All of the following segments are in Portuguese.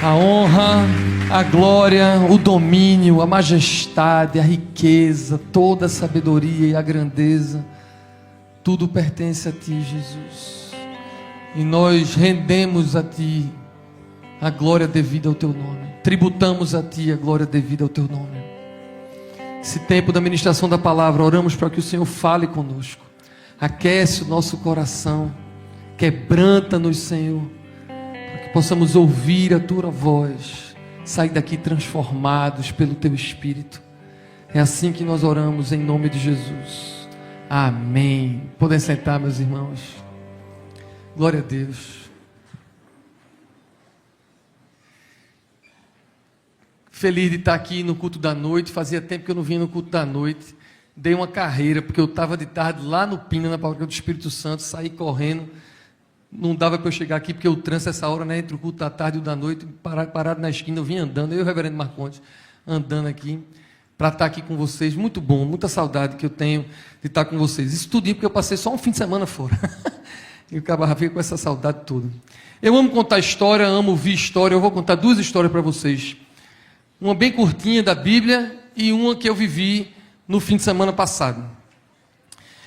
A honra, a glória, o domínio, a majestade, a riqueza, toda a sabedoria e a grandeza, tudo pertence a Ti, Jesus. E nós rendemos a Ti a glória devida ao Teu nome. Tributamos a Ti a glória devida ao Teu nome. Esse tempo da ministração da palavra, oramos para que o Senhor fale conosco. Aquece o nosso coração. Quebranta-nos, Senhor, para que possamos ouvir a Tua voz. Sair daqui transformados pelo Teu Espírito. É assim que nós oramos em nome de Jesus. Amém. Podem sentar, meus irmãos. Glória a Deus. Feliz de estar aqui no culto da noite. Fazia tempo que eu não vinha no culto da noite. Dei uma carreira, porque eu estava de tarde lá no Pina, na paróquia do Espírito Santo. Saí correndo. Não dava para eu chegar aqui, porque o trânsito essa hora, né, entre o culto da tarde e o da noite, parado na esquina, eu vim andando, eu e o reverendo Marcondes, andando aqui, para estar aqui com vocês. Muito bom, muita saudade que eu tenho de estar com vocês. Isso tudinho porque eu passei só um fim de semana fora. E o cabra fica com essa saudade toda. Eu amo contar história, amo ouvir história. Eu vou contar duas histórias para vocês. Uma bem curtinha da Bíblia e uma que eu vivi no fim de semana passado.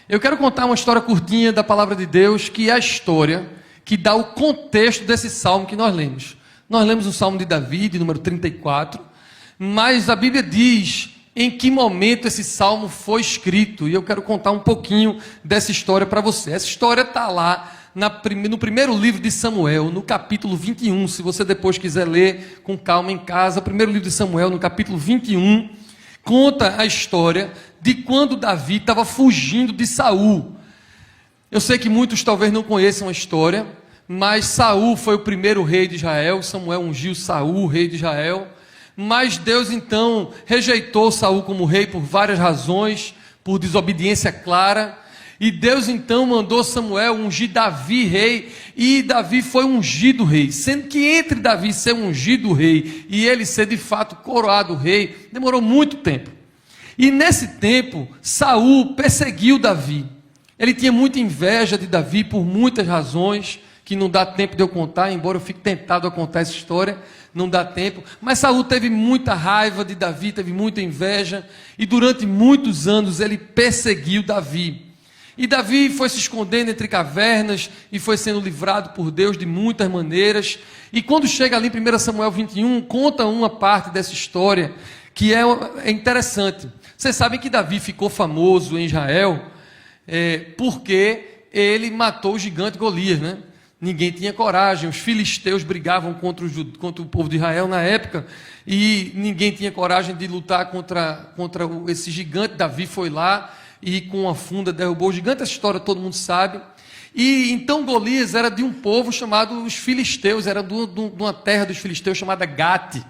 Eu quero contar uma história curtinha da palavra de Deus, que é a história que dá o contexto desse salmo que nós lemos. Nós lemos o salmo de Davi, de número 34, mas a Bíblia diz em que momento esse salmo foi escrito, e eu quero contar um pouquinho dessa história para você. Essa história está lá no primeiro livro de Samuel, no capítulo 21, se você depois quiser ler com calma em casa, o primeiro livro de Samuel, no capítulo 21, conta a história de quando Davi estava fugindo de Saul. Eu sei que muitos talvez não conheçam a história, mas Saul foi o primeiro rei de Israel. Samuel ungiu Saul, rei de Israel, mas Deus então rejeitou Saul como rei por várias razões, por desobediência clara, e Deus então mandou Samuel ungir Davi rei, e Davi foi ungido rei, sendo que entre Davi ser ungido rei e ele ser de fato coroado rei, demorou muito tempo. E nesse tempo, Saul perseguiu Davi. Ele tinha muita inveja de Davi por muitas razões, que não dá tempo de eu contar, embora eu fique tentado a contar essa história, não dá tempo. Mas Saul teve muita raiva de Davi, teve muita inveja, e durante muitos anos ele perseguiu Davi. E Davi foi se escondendo entre cavernas e foi sendo livrado por Deus de muitas maneiras. E quando chega ali em 1 Samuel 21, conta uma parte dessa história que é interessante. Vocês sabem que Davi ficou famoso em Israel porque ele matou o gigante Golias, né? Ninguém tinha coragem, os filisteus brigavam contra o povo de Israel na época, e ninguém tinha coragem de lutar contra esse gigante. Davi foi lá e com uma funda derrubou o gigante. Essa história todo mundo sabe. E então Golias era de um povo chamado os filisteus, era de uma terra dos filisteus chamada Gate.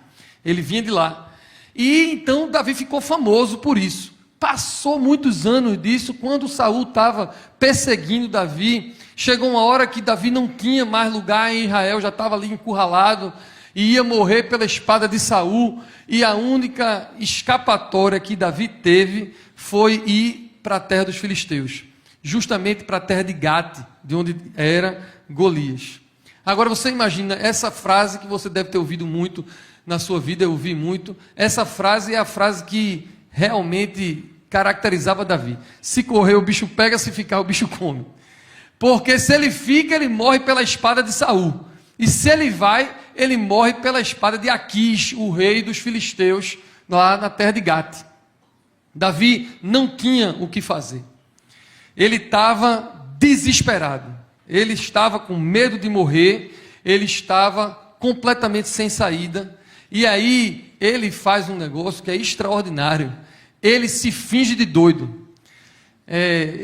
Ele vinha de lá. E então Davi ficou famoso por isso. Passou muitos anos disso, quando Saul estava perseguindo Davi, chegou uma hora que Davi não tinha mais lugar em Israel, já estava ali encurralado, e ia morrer pela espada de Saul, e a única escapatória que Davi teve foi ir para a terra dos filisteus, justamente para a terra de Gate, de onde era Golias. Agora você imagina essa frase que você deve ter ouvido muito na sua vida, eu ouvi muito. Essa frase é a frase que realmente caracterizava Davi: se correr o bicho pega, se ficar o bicho come. Porque se ele fica, ele morre pela espada de Saul, e se ele vai, ele morre pela espada de Aquis, o rei dos filisteus, lá na terra de Gate. Davi não tinha o que fazer, ele estava desesperado, ele estava com medo de morrer, ele estava completamente sem saída. E aí ele faz um negócio que é extraordinário, ele se finge de doido.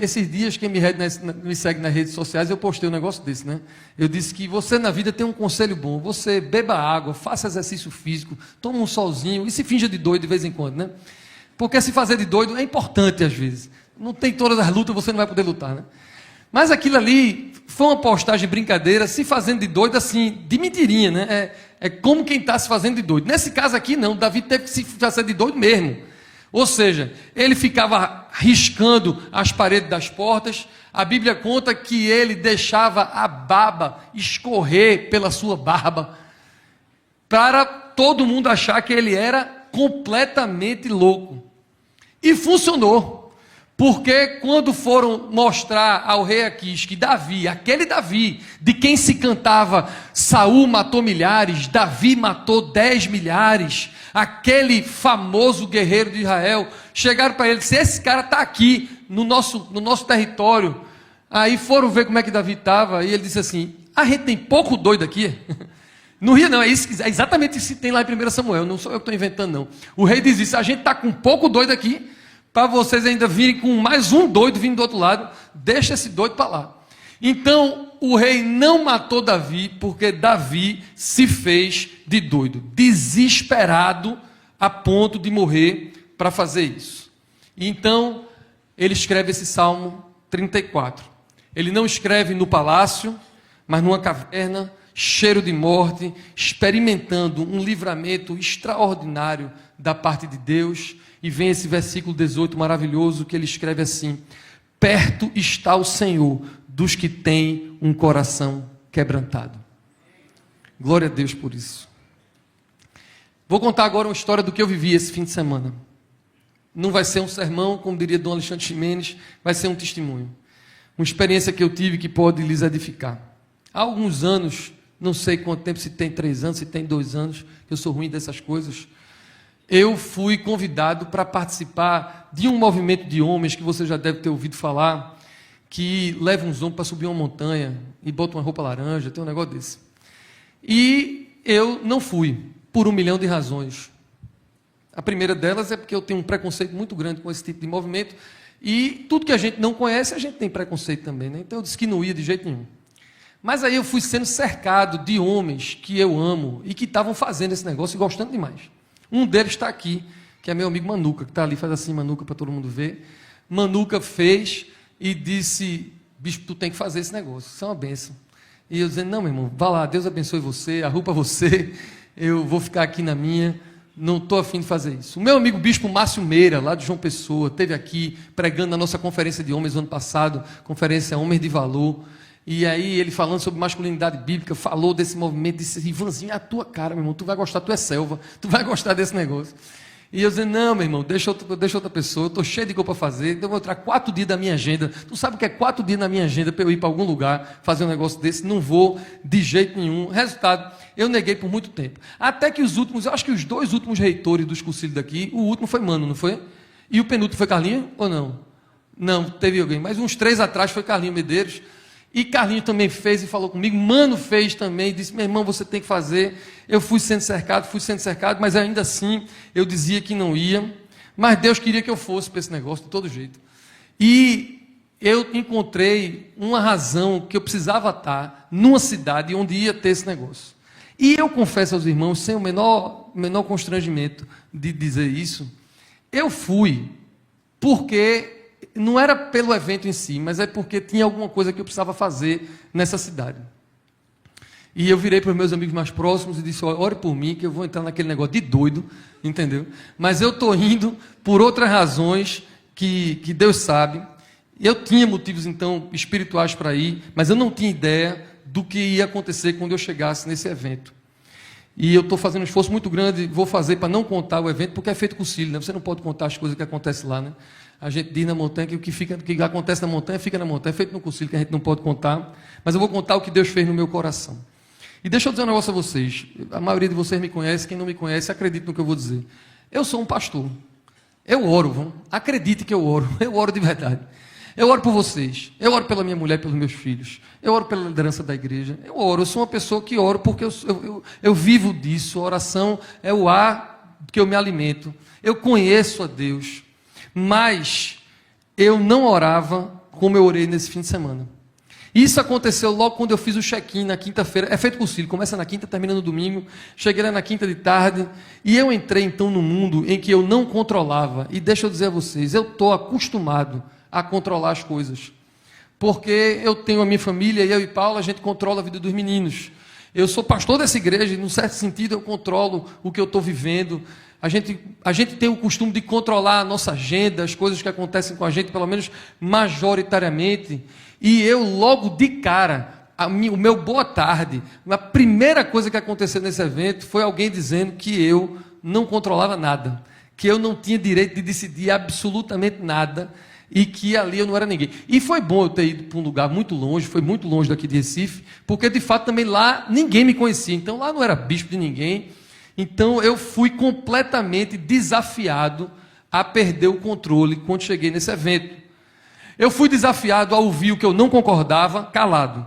Esses dias, quem me segue nas redes sociais, eu postei um negócio desse, né? Eu disse que você na vida tem um conselho bom: você beba água, faça exercício físico, toma um solzinho e se finja de doido de vez em quando, né? Porque se fazer de doido é importante às vezes. Não tem todas as lutas, você não vai poder lutar, né? Mas aquilo ali foi uma postagem brincadeira, se fazendo de doido assim, de mentirinha, né? É como quem está se fazendo de doido. Nesse caso aqui não, Davi teve que se fazer de doido mesmo. Ou seja, ele ficava riscando as paredes das portas. A Bíblia conta que ele deixava a baba escorrer pela sua barba. para todo mundo achar que ele era completamente louco. E funcionou. Porque quando foram mostrar ao rei Aquis que Davi, aquele Davi, de quem se cantava Saul matou milhares, Davi matou 10 milhares, aquele famoso guerreiro de Israel, chegaram para ele e disseram, esse cara está aqui no nosso território. Aí foram ver como é que Davi estava, e ele disse assim, a gente tem pouco doido aqui. No Rio não, é exatamente isso que tem lá em 1 Samuel, não sou eu que estou inventando não. O rei diz isso, a gente está com pouco doido aqui, para vocês ainda virem com mais um doido vindo do outro lado, deixa esse doido para lá. Então, o rei não matou Davi, porque Davi se fez de doido, desesperado, a ponto de morrer para fazer isso. Então, ele escreve esse Salmo 34. Ele não escreve no palácio, mas numa caverna, cheiro de morte, experimentando um livramento extraordinário da parte de Deus. E vem esse versículo 18 maravilhoso que ele escreve assim: perto está o Senhor dos que têm um coração quebrantado. Glória a Deus por isso. Vou contar agora uma história do que eu vivi esse fim de semana. Não vai ser um sermão, como diria Dom Alexandre Ximenes, vai ser um testemunho. Uma experiência que eu tive que pode lhes edificar. Há alguns anos, não sei quanto tempo, se tem 3 anos, se tem 2 anos, eu sou ruim dessas coisas, eu fui convidado para participar de um movimento de homens que você já deve ter ouvido falar, que leva uns homens para subir uma montanha e bota uma roupa laranja, tem um negócio desse. E eu não fui, por 1 milhão de razões. A primeira delas é porque eu tenho um preconceito muito grande com esse tipo de movimento, e tudo que a gente não conhece, a gente tem preconceito também, né? Então eu disse que não ia de jeito nenhum. Mas aí eu fui sendo cercado de homens que eu amo e que estavam fazendo esse negócio e gostando demais. Um deles está aqui, que é meu amigo Manuca, que está ali, faz assim, Manuca, para todo mundo ver. Manuca fez e disse, bicho, tu tem que fazer esse negócio, isso é uma bênção. E eu dizendo, não, meu irmão, vá lá, Deus abençoe você, arrupa você, eu vou ficar aqui na minha, não estou afim de fazer isso. O meu amigo bispo Márcio Meira, lá de João Pessoa, esteve aqui pregando na nossa conferência de homens no ano passado, conferência Homens de Valor, e aí ele falando sobre masculinidade bíblica, falou desse movimento, disse, Ivanzinho, é a tua cara, meu irmão, tu vai gostar, tu é selva, tu vai gostar desse negócio. E eu dizendo, não, meu irmão, deixa outra pessoa, eu estou cheio de coisa para fazer, então eu vou tirar 4 dias da minha agenda. Tu sabe o que é 4 dias na minha agenda para eu ir para algum lugar, fazer um negócio desse? Não vou de jeito nenhum. Resultado, eu neguei por muito tempo. Até que os últimos, eu acho que os 2 últimos reitores dos cursilhos daqui, o último foi Mano, não foi? E o penúltimo foi Carlinho ou não? Não, teve alguém, mas uns 3 atrás foi Carlinho Medeiros. E Carlinhos também fez e falou comigo, Mano fez também, disse, meu irmão, você tem que fazer. Eu fui sendo cercado, mas ainda assim eu dizia que não ia, mas Deus queria que eu fosse para esse negócio de todo jeito. E eu encontrei uma razão que eu precisava estar numa cidade onde ia ter esse negócio. E eu confesso aos irmãos, sem o menor constrangimento de dizer isso, eu fui porque não era pelo evento em si, mas é porque tinha alguma coisa que eu precisava fazer nessa cidade. E eu virei para os meus amigos mais próximos e disse, ore por mim, que eu vou entrar naquele negócio de doido, entendeu? Mas eu estou indo por outras razões que Deus sabe. Eu tinha motivos, então, espirituais para ir, mas eu não tinha ideia do que ia acontecer quando eu chegasse nesse evento. E eu estou fazendo um esforço muito grande, vou fazer para não contar o evento, porque é feito com cílio, né? Você não pode contar as coisas que acontecem lá, né? A gente diz na montanha que o que acontece na montanha fica na montanha, é feito no concílio que a gente não pode contar, mas eu vou contar o que Deus fez no meu coração. E deixa eu dizer um negócio a vocês, a maioria de vocês me conhece, quem não me conhece, acredite no que eu vou dizer. Eu sou um pastor, eu oro, acredite que eu oro de verdade. Eu oro por vocês, eu oro pela minha mulher, pelos meus filhos, eu oro pela liderança da igreja, eu sou uma pessoa que oro porque eu vivo disso, a oração é o ar que eu me alimento, eu conheço a Deus, mas eu não orava como eu orei nesse fim de semana. Isso aconteceu logo quando eu fiz o check-in na quinta-feira, é feito concílio, começa na quinta, termina no domingo, cheguei lá na quinta de tarde, e eu entrei então num mundo em que eu não controlava, e deixa eu dizer a vocês, eu estou acostumado a controlar as coisas, porque eu tenho a minha família, eu e Paulo, a gente controla a vida dos meninos, eu sou pastor dessa igreja, e num certo sentido eu controlo o que eu estou vivendo, a gente tem o costume de controlar a nossa agenda, as coisas que acontecem com a gente, pelo menos majoritariamente, e eu logo de cara o meu boa tarde, a primeira coisa que aconteceu nesse evento foi alguém dizendo que eu não controlava nada, que eu não tinha direito de decidir absolutamente nada e que ali eu não era ninguém. E foi bom eu ter ido para um lugar muito longe, foi muito longe daqui de Recife, porque de fato também lá ninguém me conhecia, então lá não era bispo de ninguém, então eu fui completamente desafiado a perder o controle quando cheguei nesse evento. Eu fui desafiado a ouvir o que eu não concordava, calado.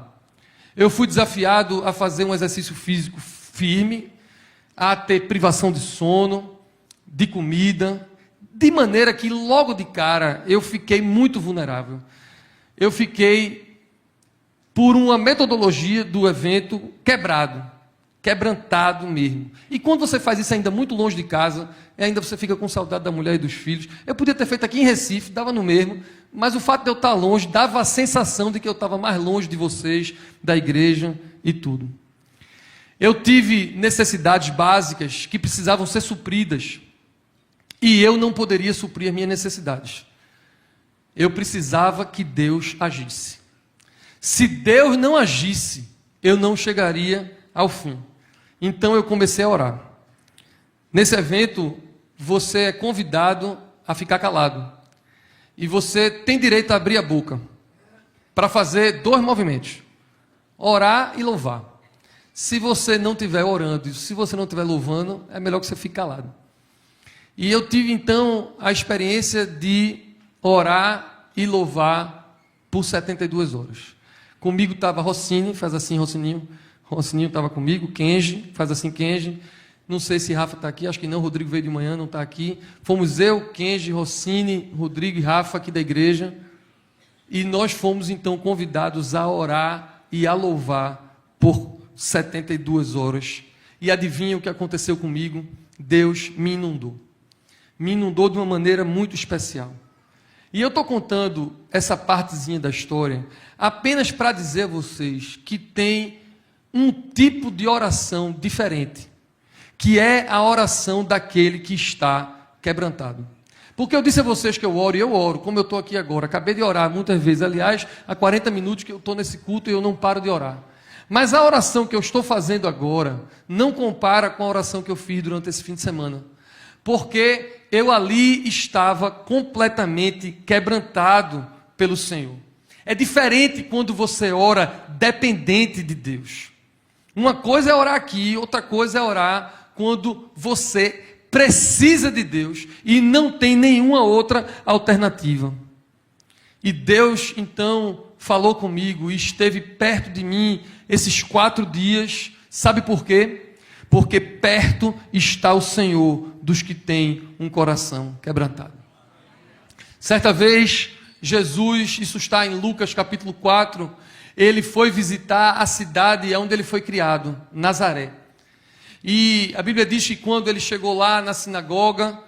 Eu fui desafiado a fazer um exercício físico firme, a ter privação de sono, de comida, de maneira que logo de cara eu fiquei muito vulnerável. Eu fiquei, por uma metodologia do evento, quebrantado mesmo. E quando você faz isso ainda muito longe de casa, ainda você fica com saudade da mulher e dos filhos. Eu podia ter feito aqui em Recife, dava no mesmo, mas o fato de eu estar longe dava a sensação de que eu estava mais longe de vocês, da igreja e tudo. Eu tive necessidades básicas que precisavam ser supridas e eu não poderia suprir as minhas necessidades. Eu precisava que Deus agisse. Se Deus não agisse, eu não chegaria ao fim. Então eu comecei a orar. Nesse evento, você é convidado a ficar calado. E você tem direito a abrir a boca para fazer 2 movimentos: orar e louvar. Se você não estiver orando e se você não estiver louvando, é melhor que você fique calado. E eu tive então a experiência de orar e louvar por 72 horas. Comigo estava Rossini, faz assim, Rossininho. Rossininho estava comigo, Kenji, faz assim, Kenji. Não sei se Rafa está aqui, acho que não, Rodrigo veio de manhã, não está aqui. Fomos eu, Kenji, Rossini, Rodrigo e Rafa aqui da igreja. E nós fomos então convidados a orar e a louvar por 72 horas. E adivinha o que aconteceu comigo? Deus me inundou. Me inundou de uma maneira muito especial. E eu estou contando essa partezinha da história apenas para dizer a vocês que tem um tipo de oração diferente, que é a oração daquele que está quebrantado. Porque eu disse a vocês que eu oro, e eu oro, como eu estou aqui agora. Acabei de orar muitas vezes, aliás, há 40 minutos que eu estou nesse culto e eu não paro de orar. Mas a oração que eu estou fazendo agora não compara com a oração que eu fiz durante esse fim de semana. Porque eu ali estava completamente quebrantado pelo Senhor. É diferente quando você ora dependente de Deus. Uma coisa é orar aqui, outra coisa é orar quando você precisa de Deus e não tem nenhuma outra alternativa. E Deus então falou comigo e esteve perto de mim esses 4 dias. Sabe por quê? Porque perto está o Senhor dos que têm um coração quebrantado. Certa vez, Jesus, isso está em Lucas capítulo 4, ele foi visitar a cidade onde ele foi criado, Nazaré. E a Bíblia diz que quando ele chegou lá na sinagoga,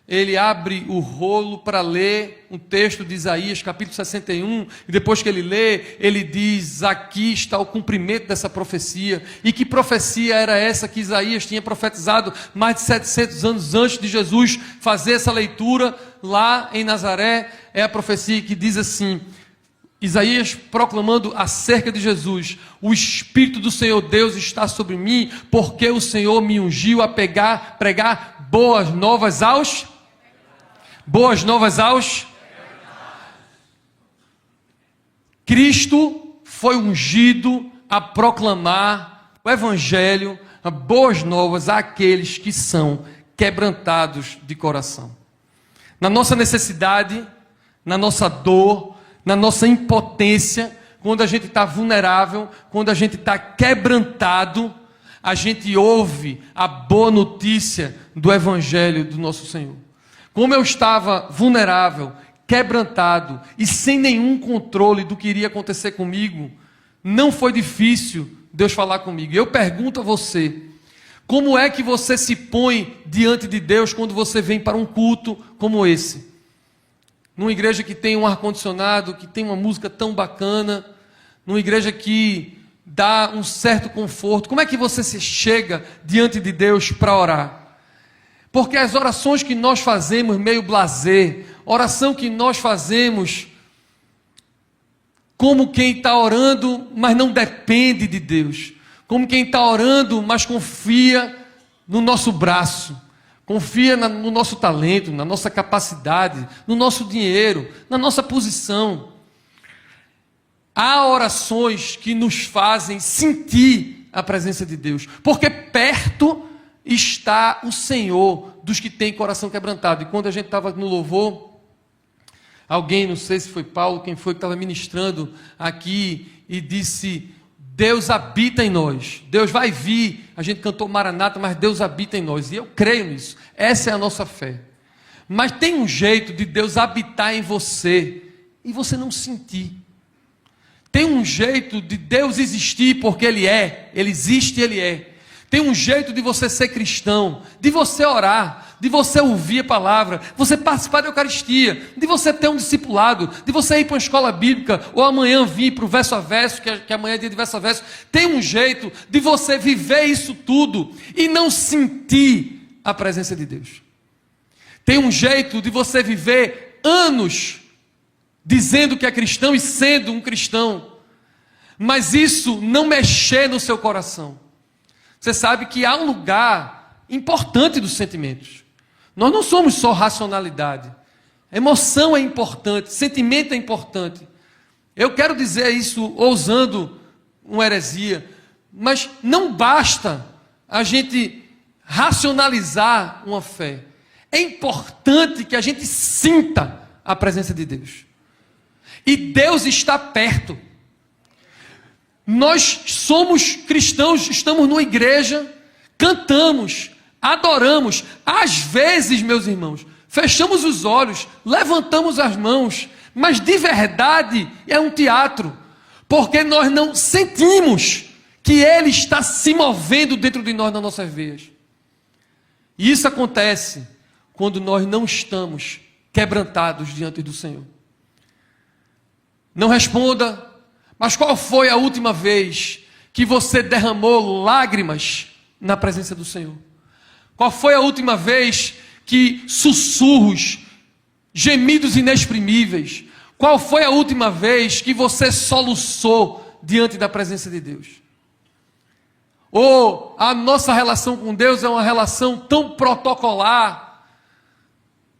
ele abre o rolo para ler um texto de Isaías, capítulo 61, e depois que ele lê, ele diz: aqui está o cumprimento dessa profecia. E que profecia era essa que Isaías tinha profetizado mais de 700 anos antes de Jesus fazer essa leitura lá em Nazaré? É a profecia que diz assim, Isaías proclamando acerca de Jesus: o Espírito do Senhor Deus está sobre mim, porque o Senhor me ungiu a pregar boas novas aos... Cristo foi ungido a proclamar o Evangelho, a boas novas àqueles que são quebrantados de coração. Na nossa necessidade, na nossa dor, na nossa impotência, quando a gente está vulnerável, quando a gente está quebrantado, a gente ouve a boa notícia do Evangelho do nosso Senhor. Como eu estava vulnerável, quebrantado e sem nenhum controle do que iria acontecer comigo, não foi difícil Deus falar comigo. Eu pergunto a você, como é que você se põe diante de Deus quando você vem para um culto como esse? Numa igreja que tem um ar-condicionado, que tem uma música tão bacana, numa igreja que dá um certo conforto, como é que você se chega diante de Deus para orar? Porque as orações que nós fazemos meio blasé, oração que nós fazemos como quem está orando, mas não depende de Deus, como quem está orando, mas confia no nosso braço, confia no nosso talento, na nossa capacidade, no nosso dinheiro, na nossa posição. Há orações que nos fazem sentir a presença de Deus, porque perto está o Senhor dos que têm coração quebrantado. E quando a gente estava no louvor, alguém, não sei se foi Paulo, quem foi que estava ministrando aqui e disse: Deus habita em nós, Deus vai vir. A gente cantou Maranata, mas Deus habita em nós, e eu creio nisso, essa é a nossa fé. Mas tem um jeito de Deus habitar em você e você não sentir. Tem um jeito de Deus existir porque Ele existe e Ele é. Tem um jeito de você ser cristão, de você orar, de você ouvir a palavra, de você participar da Eucaristia, de você ter um discipulado, de você ir para uma escola bíblica, ou amanhã vir para o verso a verso, que amanhã é dia de verso a verso. Tem um jeito de você viver isso tudo e não sentir a presença de Deus. Tem um jeito de você viver anos dizendo que é cristão e sendo um cristão, mas isso não mexer no seu coração. Você sabe que há um lugar importante dos sentimentos. Nós não somos só racionalidade. Emoção é importante, sentimento é importante. Eu quero dizer isso ousando uma heresia, mas não basta a gente racionalizar uma fé. É importante que a gente sinta a presença de Deus. E Deus está perto. Nós somos cristãos, estamos numa igreja, cantamos, adoramos. Às vezes, meus irmãos, fechamos os olhos, levantamos as mãos, mas de verdade é um teatro, porque nós não sentimos que Ele está se movendo dentro de nós, nas nossas veias. E isso acontece quando nós não estamos quebrantados diante do Senhor. Não responda, mas qual foi a última vez que você derramou lágrimas na presença do Senhor? Qual foi a última vez que sussurros, gemidos inexprimíveis? Qual foi a última vez que você soluçou diante da presença de Deus? Ou a nossa relação com Deus é uma relação tão protocolar,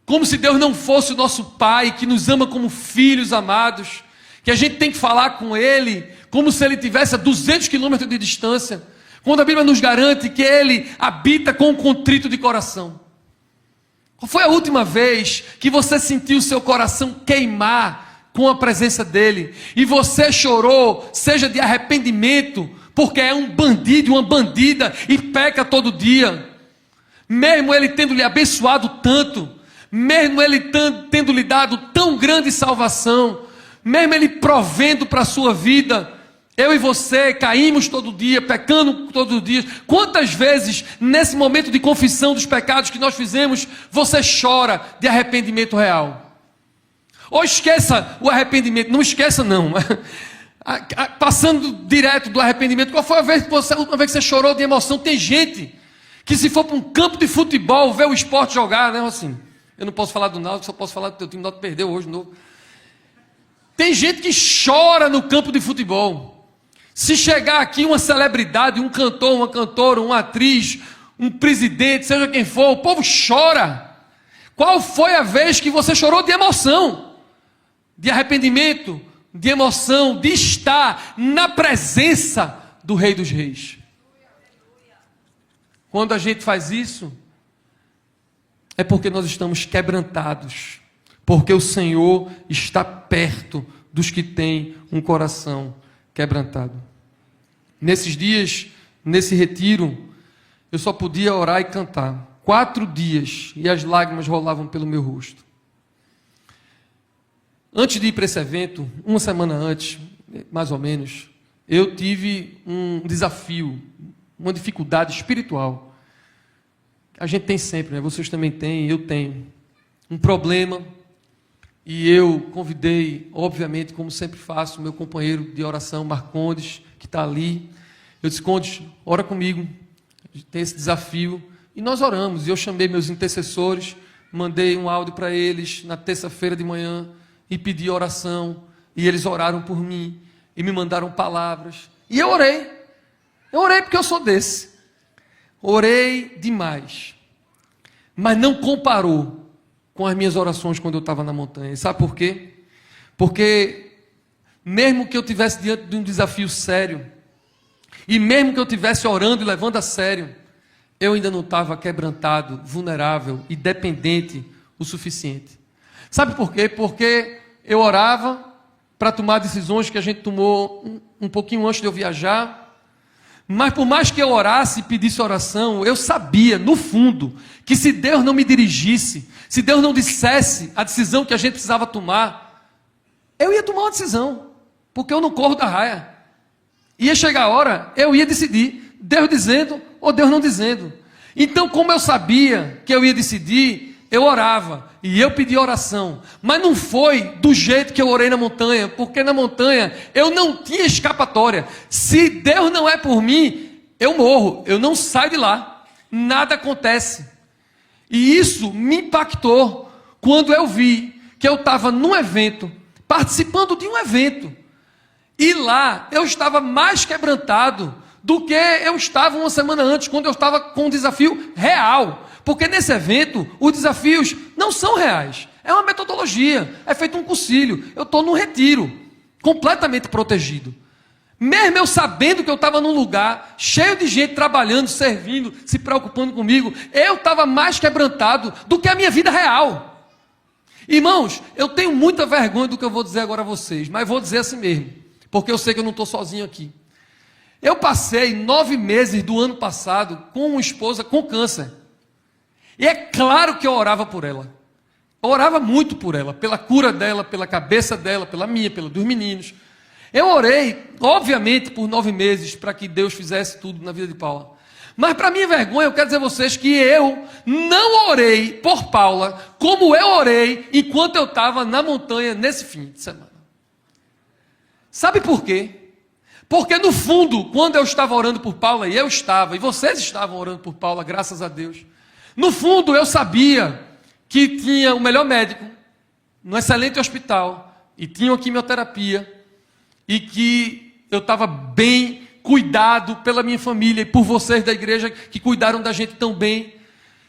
como se Deus não fosse o nosso Pai, que nos ama como filhos amados, que a gente tem que falar com Ele como se Ele estivesse a 200 quilômetros de distância, quando a Bíblia nos garante que Ele habita com um contrito de coração. Qual foi a última vez que você sentiu o seu coração queimar com a presença dEle, e você chorou, seja de arrependimento, porque é um bandido, uma bandida, e peca todo dia, mesmo Ele tendo lhe abençoado tanto, mesmo Ele tendo lhe dado tão grande salvação, mesmo Ele provendo para a sua vida, eu e você caímos todo dia, pecando todos os dias. Quantas vezes, nesse momento de confissão dos pecados que nós fizemos, você chora de arrependimento real? Ou esqueça o arrependimento, não esqueça não, passando direto do arrependimento, qual foi a última vez que você chorou de emoção? Tem gente que, se for para um campo de futebol, ver o esporte jogar, né, assim, eu não posso falar do Náutico, só posso falar do teu time. O Náutico perdeu hoje de novo. Tem gente que chora no campo de futebol. Se chegar aqui uma celebridade, um cantor, uma cantora, uma atriz, um presidente, seja quem for, o povo chora. Qual foi a vez que você chorou de emoção, de arrependimento, de emoção, de estar na presença do Rei dos Reis? Quando a gente faz isso, é porque nós estamos quebrantados, porque o Senhor está perto dos que têm um coração quebrantado. Nesses dias, nesse retiro, eu só podia orar e cantar. 4 dias, e as lágrimas rolavam pelo meu rosto. Antes de ir para esse evento, uma semana antes, mais ou menos, eu tive um desafio, uma dificuldade espiritual. A gente tem sempre, né? Vocês também têm, eu tenho. Um problema. E eu convidei, obviamente, como sempre faço, meu companheiro de oração, Marcondes, que está ali. Eu disse: Condes, ora comigo, tem esse desafio. E nós oramos, e eu chamei meus intercessores, mandei um áudio para eles na terça-feira de manhã, e pedi oração. e eles oraram por mim, e me mandaram palavras, e eu orei porque eu sou desse, orei demais, mas não comparou com as minhas orações quando eu estava na montanha. E sabe por quê? Porque mesmo que eu estivesse diante de um desafio sério, e mesmo que eu estivesse orando e levando a sério, eu ainda não estava quebrantado, vulnerável e dependente o suficiente. Sabe por quê? Porque eu orava para tomar decisões que a gente tomou um pouquinho antes de eu viajar, mas por mais que eu orasse e pedisse oração, eu sabia, no fundo, que se Deus não me dirigisse, se Deus não dissesse a decisão que a gente precisava tomar, eu ia tomar uma decisão, porque eu não corro da raia. Ia chegar a hora, eu ia decidir, Deus dizendo ou Deus não dizendo. Então, como eu sabia que eu ia decidir, eu orava e eu pedi oração, mas não foi do jeito que eu orei na montanha, porque na montanha eu não tinha escapatória. Se Deus não é por mim, eu morro, eu não saio de lá, nada acontece. E isso me impactou quando eu vi que eu estava num evento, participando de um evento, e lá eu estava mais quebrantado do que eu estava uma semana antes, quando eu estava com um desafio real. Porque nesse evento, os desafios não são reais. É uma metodologia, é feito um concílio. Eu estou num retiro, completamente protegido. Mesmo eu sabendo que eu estava num lugar cheio de gente trabalhando, servindo, se preocupando comigo, eu estava mais quebrantado do que a minha vida real. Irmãos, eu tenho muita vergonha do que eu vou dizer agora a vocês, mas vou dizer assim mesmo, porque eu sei que eu não estou sozinho aqui. Eu passei 9 meses do ano passado com uma esposa com câncer. E é claro que eu orava por ela. Eu orava muito por ela, pela cura dela, pela cabeça dela, pela minha, pela dos meninos. Eu orei, obviamente, por 9 meses para que Deus fizesse tudo na vida de Paula. Mas para minha vergonha, eu quero dizer a vocês que eu não orei por Paula como eu orei enquanto eu estava na montanha nesse fim de semana. Sabe por quê? Porque no fundo, quando eu estava orando por Paula, e eu estava, e vocês estavam orando por Paula, graças a Deus, no fundo eu sabia que tinha o melhor médico, num excelente hospital, e tinha uma quimioterapia, e que eu estava bem cuidado pela minha família, e por vocês da igreja que cuidaram da gente tão bem.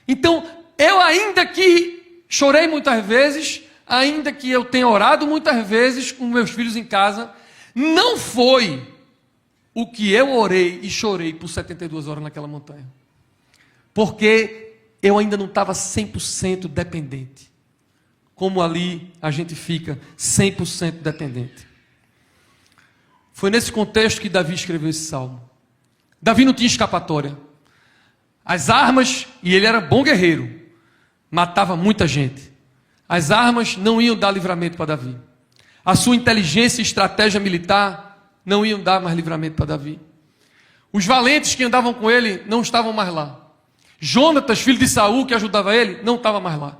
Então, eu ainda que chorei muitas vezes, ainda que eu tenha orado muitas vezes com meus filhos em casa, não foi o que eu orei e chorei por 72 horas naquela montanha. Porque eu ainda não estava 100% dependente. Como ali a gente fica 100% dependente. Foi nesse contexto que Davi escreveu esse salmo. Davi não tinha escapatória. As armas, e ele era bom guerreiro, matava muita gente. As armas não iam dar livramento para Davi. A sua inteligência e estratégia militar não iam dar mais livramento para Davi. Os valentes que andavam com ele não estavam mais lá. Jonatas, filho de Saul, que ajudava ele, não estava mais lá.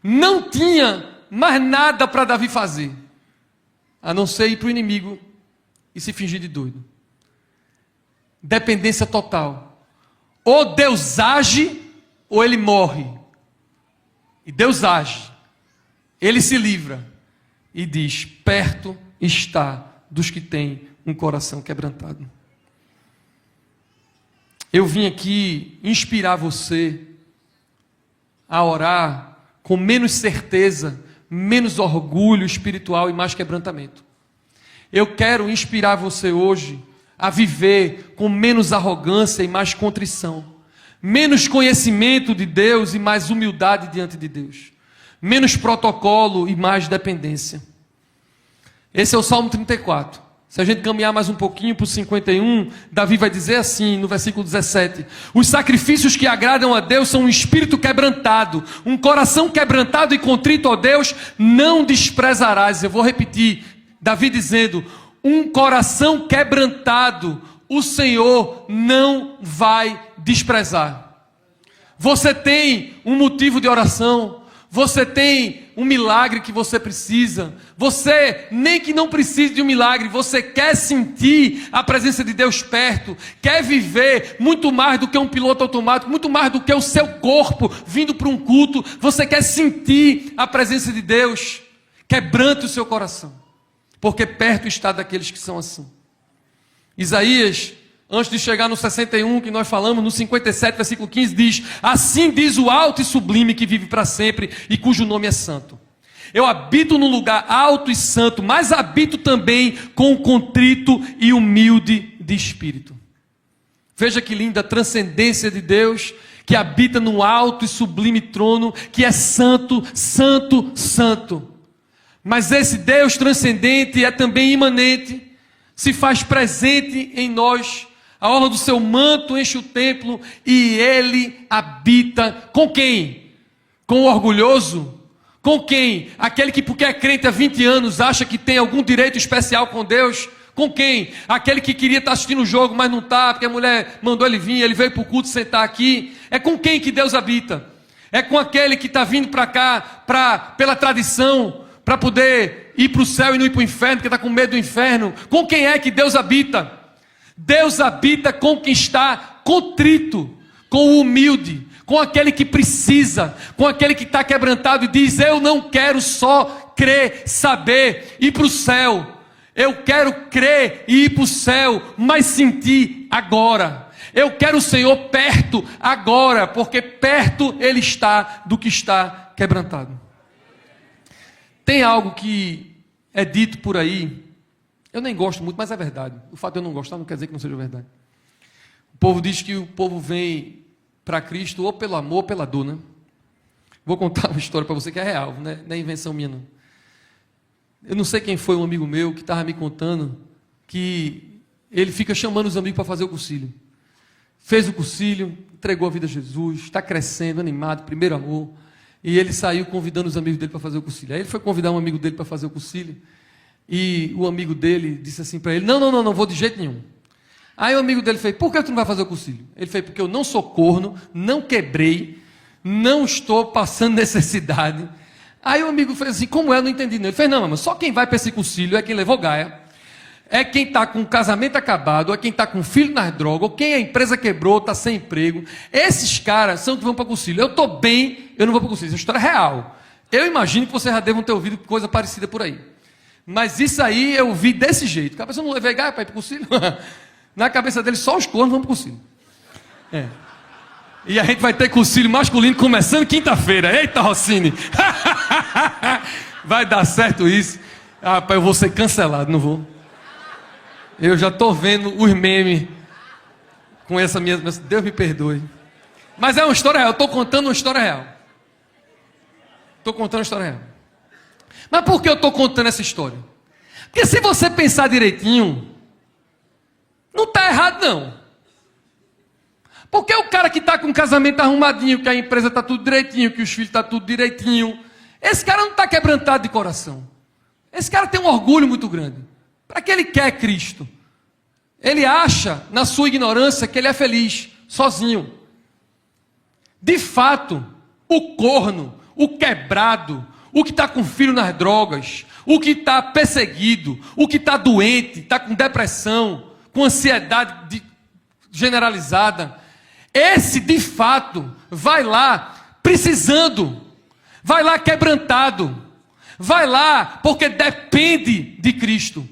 Não tinha mais nada para Davi fazer, a não ser ir para o inimigo e se fingir de doido. Dependência total. Ou Deus age, ou ele morre. E Deus age. Ele se livra e diz: perto está dos que têm um coração quebrantado. Eu vim aqui inspirar você a orar com menos certeza, menos orgulho espiritual e mais quebrantamento. Eu quero inspirar você hoje a viver com menos arrogância e mais contrição, menos conhecimento de Deus e mais humildade diante de Deus, menos protocolo e mais dependência. Esse é o Salmo 34. Se a gente caminhar mais um pouquinho para o 51, Davi vai dizer assim, no versículo 17: os sacrifícios que agradam a Deus são um espírito quebrantado, um coração quebrantado e contrito, ó Deus, não desprezarás. Eu vou repetir, Davi dizendo: um coração quebrantado, o Senhor não vai desprezar. Você tem um motivo de oração, você tem um milagre que você precisa. Você, nem que não precise de um milagre, você quer sentir a presença de Deus perto, quer viver muito mais do que um piloto automático, muito mais do que o seu corpo vindo para um culto. Você quer sentir a presença de Deus. Quebrante o seu coração. porque perto está daqueles que são assim. Isaías, antes de chegar no 61, que nós falamos, no 57, versículo 15, diz: assim diz o alto e sublime que vive para sempre e cujo nome é santo. Eu habito num lugar alto e santo, mas habito também com o contrito e humilde de espírito. Veja que linda a transcendência de Deus, que habita num alto e sublime trono, que é santo, santo, santo. Mas esse Deus transcendente é também imanente, se faz presente em nós. A orla do seu manto enche o templo e ele habita com quem? Com o orgulhoso? Com quem? Aquele que, porque é crente há 20 anos, acha que tem algum direito especial com Deus? Com quem? Aquele que queria estar assistindo o jogo, mas não está, porque a mulher mandou ele vir, ele veio para o culto sentar aqui. É com quem que Deus habita? É com aquele que está vindo para cá, pela tradição, para poder ir para o céu e não ir para o inferno, porque está com medo do inferno. Com quem é que Deus habita? Deus habita com quem está contrito, com o humilde, com aquele que precisa, com aquele que está quebrantado e diz: eu não quero só crer, saber, ir para o céu. Eu quero crer e ir para o céu, mas sentir agora. Eu quero o Senhor perto agora, porque perto Ele está do que está quebrantado. Tem algo que é dito por aí, eu nem gosto muito, mas é verdade. O fato de eu não gostar não quer dizer que não seja verdade. O povo diz que o povo vem para Cristo ou pelo amor ou pela dor, né? Vou contar uma história para você que é real, né? Não é invenção minha, não. Eu não sei quem foi um amigo meu que estava me contando que ele fica chamando os amigos para fazer o cursilho. Fez o cursilho, entregou a vida a Jesus, está crescendo, animado, primeiro amor. E ele saiu convidando os amigos dele para fazer o cursilho. Aí ele foi convidar um amigo dele para fazer o cursilho. E o amigo dele disse assim para ele: não vou de jeito nenhum. Aí o amigo dele fez: por que tu não vai fazer o cursilho? Ele fez: porque eu não sou corno, não quebrei, não estou passando necessidade. Aí o amigo fez assim: como é? Eu não entendi não. Ele fez: não, mas só quem vai para esse cursilho é quem levou gaia, é quem está com o casamento acabado, é quem está com o filho nas drogas, ou quem a empresa quebrou, está sem emprego. Esses caras são que vão para o cursilho. Eu estou bem, eu não vou para o cursilho. Essa história é real. Eu imagino que vocês já devam ter ouvido coisa parecida por aí. Mas isso aí eu vi desse jeito. A cabeça, eu não levei gaia para ir para o cursilho. Na cabeça dele só os cornos vão para o cursilho. É. E a gente vai ter cursilho masculino começando quinta-feira. Eita, Rossini! Vai dar certo isso. Ah, rapaz, eu vou ser cancelado, não vou. Eu já estou vendo os memes com essa minha... Deus me perdoe. Mas é uma história real. Eu estou contando uma história real. Estou contando uma história real. Mas por que eu estou contando essa história? Porque se você pensar direitinho, não está errado não. Porque o cara que está com o casamento arrumadinho, que a empresa está tudo direitinho, que os filhos estão tudo direitinho, esse cara não está quebrantado de coração. Esse cara tem um orgulho muito grande. Para que ele quer Cristo? Ele acha, na sua ignorância, que ele é feliz, sozinho. De fato, o corno, o quebrado, o que está com filho nas drogas, o que está perseguido, o que está doente, está com depressão, com ansiedade generalizada, esse de fato vai lá precisando, vai lá quebrantado, vai lá porque depende de Cristo.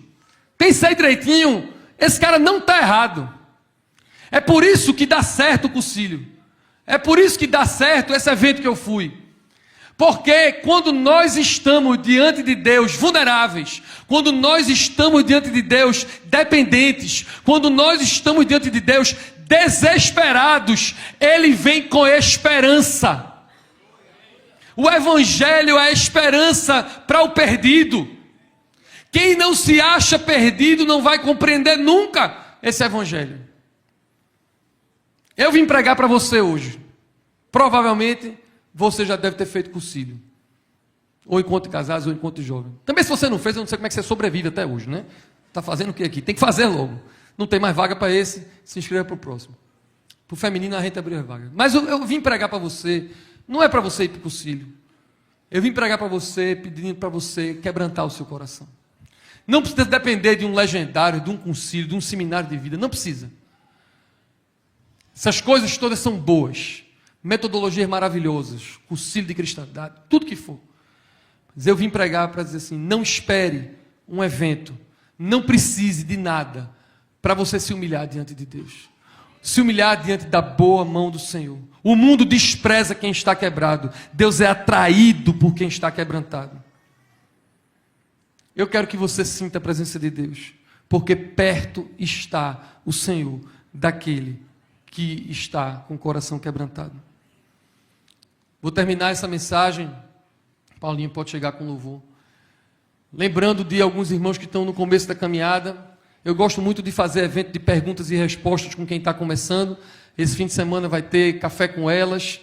Pensei direitinho, esse cara não está errado. É por isso que dá certo o cursilho. É por isso que dá certo esse evento que eu fui. Porque quando nós estamos diante de Deus vulneráveis, quando nós estamos diante de Deus dependentes, quando nós estamos diante de Deus desesperados, Ele vem com esperança. O Evangelho é esperança para o perdido. Quem não se acha perdido não vai compreender nunca esse Evangelho. Eu vim pregar para você hoje. Provavelmente você já deve ter feito cursilho. Ou encontro de casados, ou encontro de jovens. Também se você não fez, eu não sei como é que você sobrevive até hoje, né? Está fazendo o que aqui? Tem que fazer logo. Não tem mais vaga para esse, se inscreva para o próximo. Para o feminino a gente abriu a vaga. Mas eu vim pregar para você, não é para você ir para o cursilho. Eu vim pregar para você, pedindo para você quebrantar o seu coração. Não precisa depender de um legendário, de um concílio, de um seminário de vida. Não precisa. Essas coisas todas são boas. Metodologias maravilhosas. Concílio de cristandade, tudo que for. Mas eu vim pregar para dizer assim: não espere um evento, não precise de nada para você se humilhar diante de Deus. Se humilhar diante da boa mão do Senhor. O mundo despreza quem está quebrado. Deus é atraído por quem está quebrantado. Eu quero que você sinta a presença de Deus, porque perto está o Senhor daquele que está com o coração quebrantado. Vou terminar essa mensagem. Paulinho pode chegar com louvor. Lembrando de alguns irmãos que estão no começo da caminhada. Eu gosto muito de fazer evento de perguntas e respostas com quem está começando. Esse fim de semana vai ter café com elas.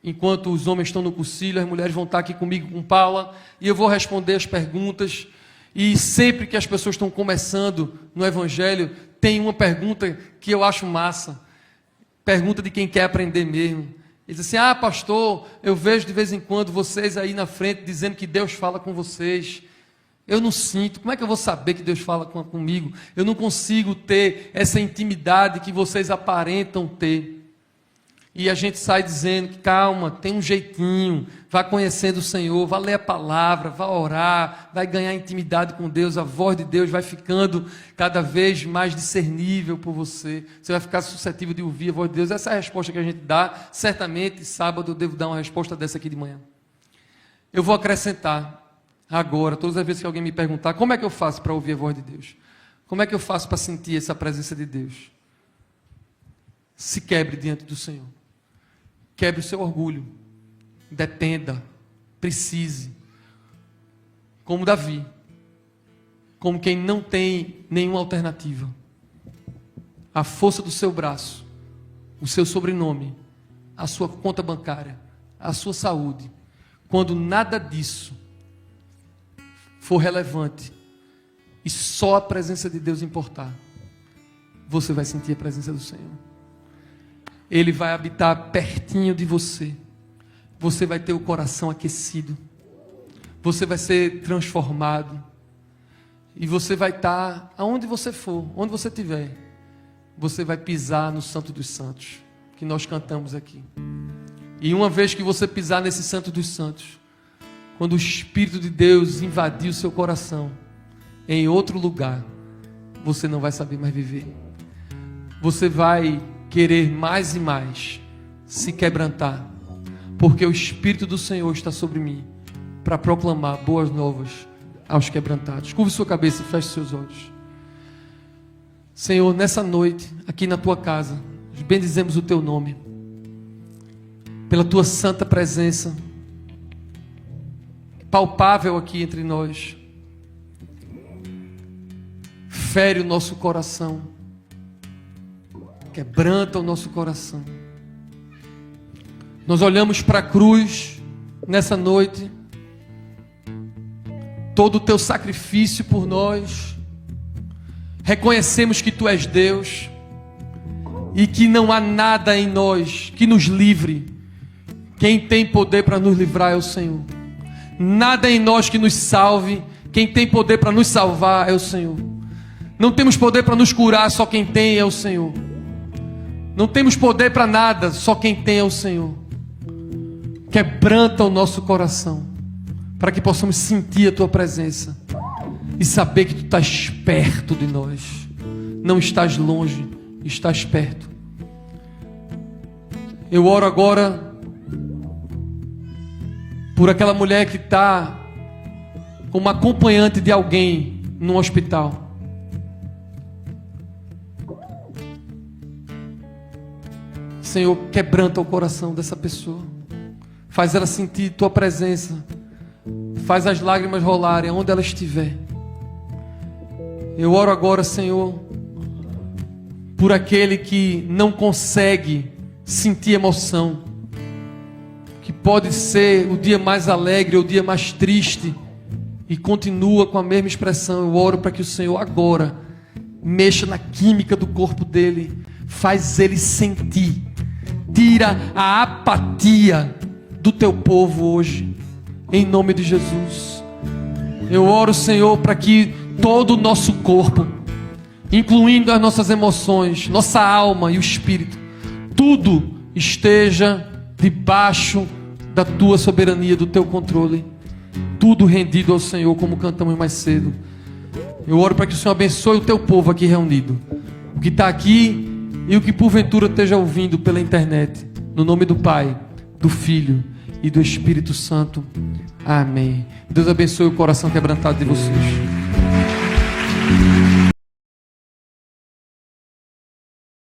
Enquanto os homens estão no cursilho, as mulheres vão estar aqui comigo com Paula. E eu vou responder as perguntas. E sempre que as pessoas estão começando no Evangelho, tem uma pergunta que eu acho massa. Pergunta de quem quer aprender mesmo. Ele diz assim: pastor, eu vejo de vez em quando vocês aí na frente dizendo que Deus fala com vocês. Eu não sinto. Como é que eu vou saber que Deus fala comigo? Eu não consigo ter essa intimidade que vocês aparentam ter. E a gente sai dizendo que calma, tem um jeitinho, vá conhecendo o Senhor, vá ler a palavra, vá orar, vai ganhar intimidade com Deus, a voz de Deus vai ficando cada vez mais discernível por você. Você vai ficar suscetível de ouvir a voz de Deus. Essa é a resposta que a gente dá. Certamente, sábado eu devo dar uma resposta dessa aqui de manhã. Eu vou acrescentar agora, todas as vezes que alguém me perguntar, como é que eu faço para ouvir a voz de Deus? Como é que eu faço para sentir essa presença de Deus? Se quebre diante do Senhor. Quebre o seu orgulho. Dependa. Precise. Como Davi. Como quem não tem nenhuma alternativa. A força do seu braço, o seu sobrenome, a sua conta bancária, a sua saúde. Quando nada disso for relevante e só a presença de Deus importar, você vai sentir a presença do Senhor. Ele vai habitar pertinho de você. Você vai ter o coração aquecido. Você vai ser transformado. E você vai estar aonde você for, onde você estiver. Você vai pisar no Santo dos Santos, que nós cantamos aqui. E uma vez que você pisar nesse Santo dos Santos, quando o Espírito de Deus invadir o seu coração, em outro lugar, você não vai saber mais viver. Você vai querer mais e mais se quebrantar, porque o Espírito do Senhor está sobre mim, para proclamar boas novas aos quebrantados. Curve sua cabeça e feche seus olhos. Senhor, nessa noite, aqui na tua casa, bendizemos o teu nome, pela tua santa presença, palpável aqui entre nós. Fere o nosso coração, quebranta o nosso coração. Nós olhamos para a cruz nessa noite, todo o teu sacrifício por nós, reconhecemos que tu és Deus e que não há nada em nós que nos livre. Quem tem poder para nos livrar é o Senhor. Nada em nós que nos salve. Quem tem poder para nos salvar é o Senhor. Não temos poder para nos curar, só quem tem é o Senhor. Não temos poder para nada, só quem tem é o Senhor. Quebranta o nosso coração, para que possamos sentir a tua presença e saber que tu estás perto de nós. Não estás longe, estás perto. Eu oro agora por aquela mulher que está como acompanhante de alguém no hospital. Senhor, quebranta o coração dessa pessoa. Faz ela sentir tua presença. Faz as lágrimas rolarem onde ela estiver. Eu oro agora, Senhor, por aquele que não consegue sentir emoção, que pode ser o dia mais alegre ou o dia mais triste e continua com a mesma expressão. Eu oro para que o Senhor agora mexa na química do corpo dele, faz ele sentir, tira a apatia do teu povo hoje, em nome de Jesus. Eu oro, Senhor, para que todo o nosso corpo, incluindo as nossas emoções, nossa alma e o espírito, tudo esteja debaixo da tua soberania, do teu controle, tudo rendido ao Senhor, como cantamos mais cedo. Eu oro para que o Senhor abençoe o teu povo aqui reunido, o que está aqui e o que porventura esteja ouvindo pela internet, no nome do Pai, do Filho e do Espírito Santo. Amém. Deus abençoe o coração quebrantado de vocês.